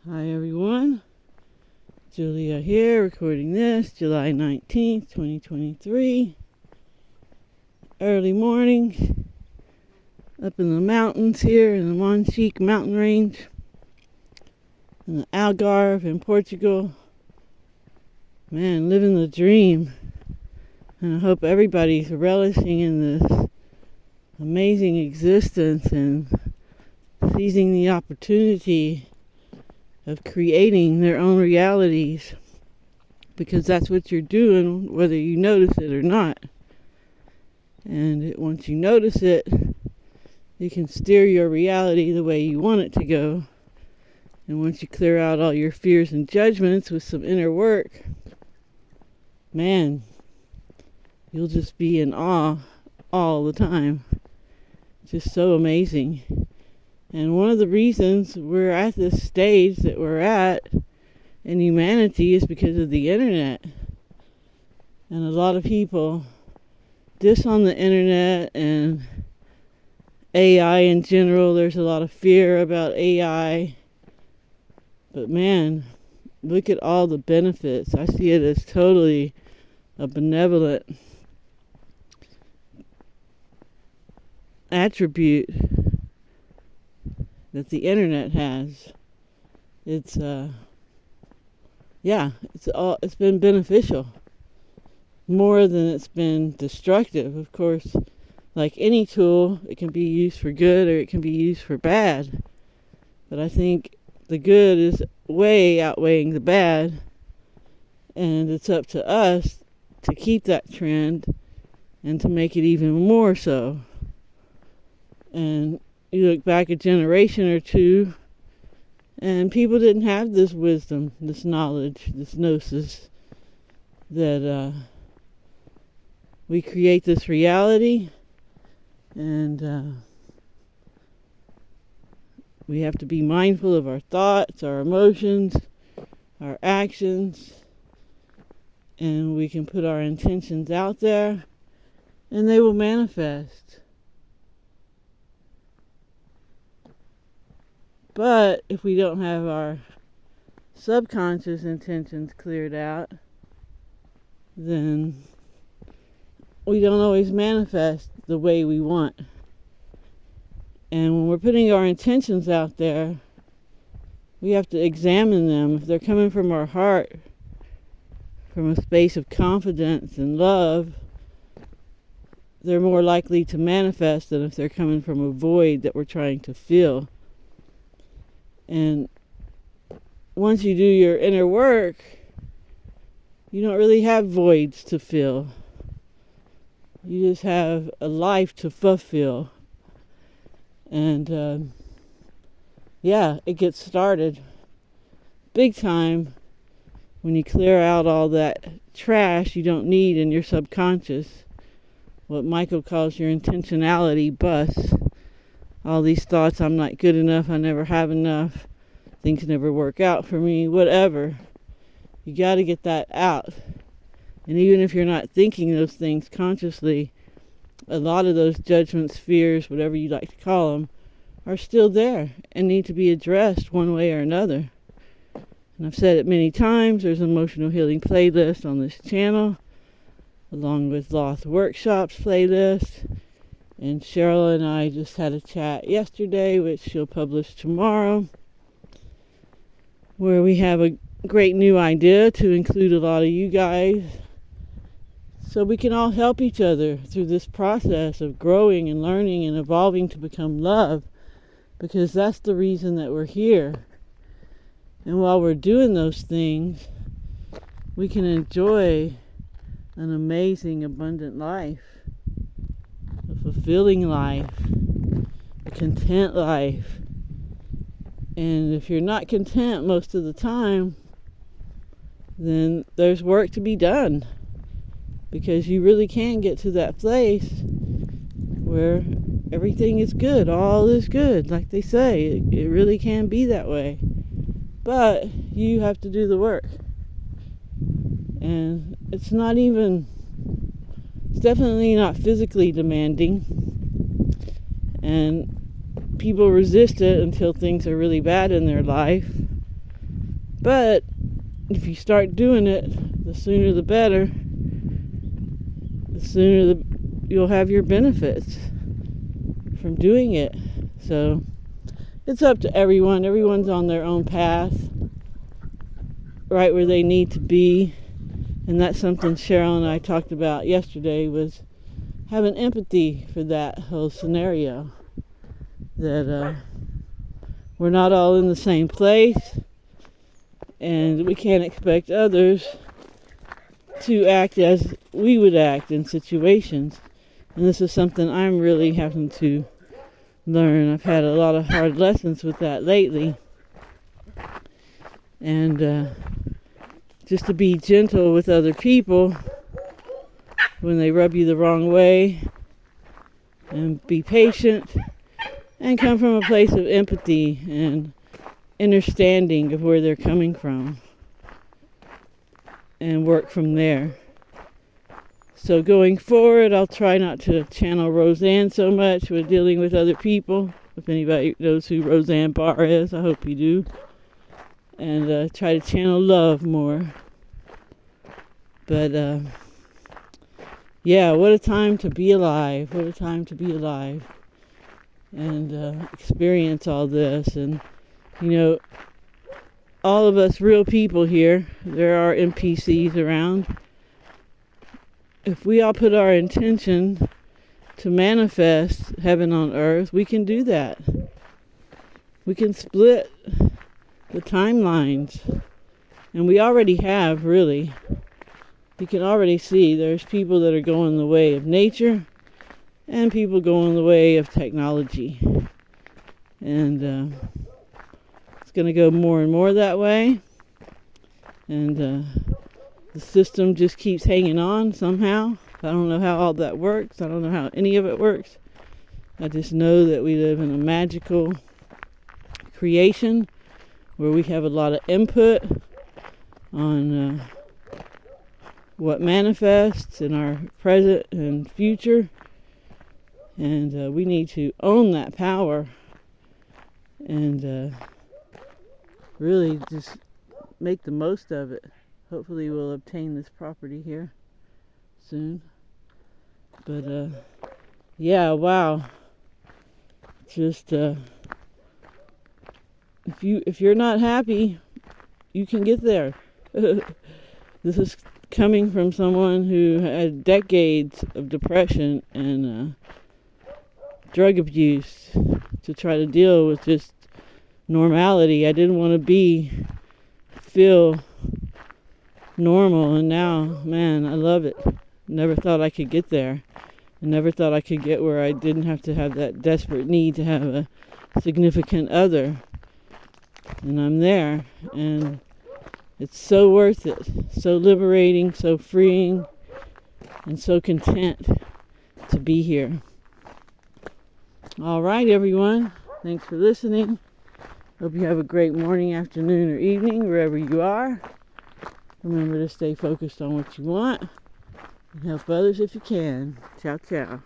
Hi everyone, Julia here recording this July 19th, 2023. Early morning, up in the mountains here in the Monchique mountain range, in the Algarve in Portugal. Man, living the dream. And I hope everybody's relishing in this amazing existence and seizing the opportunity of creating their own realities, because that's what you're doing whether you notice it or not. And once you notice it, you can steer your reality the way you want it to go. And once you clear out all your fears and judgments with some inner work, man, you'll just be in awe all the time. Just so amazing. And one of the reasons we're at this stage that we're at in humanity is because of the internet. And a lot of people diss on the internet and AI in general. There's a lot of fear about AI. But man, look at all the benefits. I see it as totally a benevolent attribute that the internet has. It's been beneficial more than it's been destructive. Of course, like any tool, it can be used for good or it can be used for bad. But I think the good is way outweighing the bad, and it's up to us to keep that trend and to make it even more so. And you look back a generation or two, and people didn't have this wisdom, this knowledge, this gnosis, that we create this reality, and we have to be mindful of our thoughts, our emotions, our actions, and we can put our intentions out there, and they will manifest. But if we don't have our subconscious intentions cleared out, then we don't always manifest the way we want. And when we're putting our intentions out there, we have to examine them. If they're coming from our heart, from a space of confidence and love, they're more likely to manifest than if they're coming from a void that we're trying to fill. And once you do your inner work, you don't really have voids to fill. You just have a life to fulfill. And it gets started big time when you clear out all that trash you don't need in your subconscious. What Michael calls your intentionality bus. All these thoughts, I'm not good enough, I never have enough, things never work out for me, whatever. You got to get that out. And even if you're not thinking those things consciously, a lot of those judgments, fears, whatever you like to call them, are still there and need to be addressed one way or another. And I've said it many times, there's an emotional healing playlist on this channel, along with Lost Workshops playlist. And Cheryl and I just had a chat yesterday, which she'll publish tomorrow, where we have a great new idea to include a lot of you guys so we can all help each other through this process of growing and learning and evolving to become love, because that's the reason that we're here. And while we're doing those things, we can enjoy an amazing, abundant life. A fulfilling life, a content life. And if you're not content most of the time, then there's work to be done, because you really can get to that place where everything is good, all is good, like they say. It really can be that way, but you have to do the work. And it's definitely not physically demanding, and people resist it until things are really bad in their life. But if you start doing it, the sooner the better. The sooner you'll have your benefits from doing it. So it's up to everyone. Everyone's on their own path, right where they need to be. And that's something Cheryl and I talked about yesterday, was having empathy for that whole scenario. That we're not all in the same place, and we can't expect others to act as we would act in situations. And this is something I'm really having to learn. I've had a lot of hard lessons with that lately. And just to be gentle with other people when they rub you the wrong way, and be patient, and come from a place of empathy and understanding of where they're coming from, and work from there. So going forward, I'll try not to channel Roseanne so much with dealing with other people. If anybody knows who Roseanne Barr is, I hope you do. And try to channel love more. But yeah, what a time to be alive. What a time to be alive. And experience all this. And, you know, all of us real people here, there are NPCs around. If we all put our intention to manifest heaven on earth, we can do that. We can split the timelines. And we already have, really. You can already see there's people that are going the way of nature, and people going the way of technology. And it's going to go more and more that way. And the system just keeps hanging on somehow. I don't know how all that works. I don't know how any of it works. I just know that we live in a magical creation where we have a lot of input on what manifests in our present and future. And we need to own that power and really just make the most of it. Hopefully we'll obtain this property here soon. But yeah, wow. Just if you're not happy, you can get there. This is coming from someone who had decades of depression and drug abuse to try to deal with just normality. I didn't want to feel normal, and now, man, I love it. Never thought I could get there. I never thought I could get where I didn't have to have that desperate need to have a significant other. And I'm there, and it's so worth it. So liberating, so freeing, and so content to be here. All right, everyone. Thanks for listening. Hope you have a great morning, afternoon, or evening, wherever you are. Remember to stay focused on what you want and help others if you can. Ciao, ciao.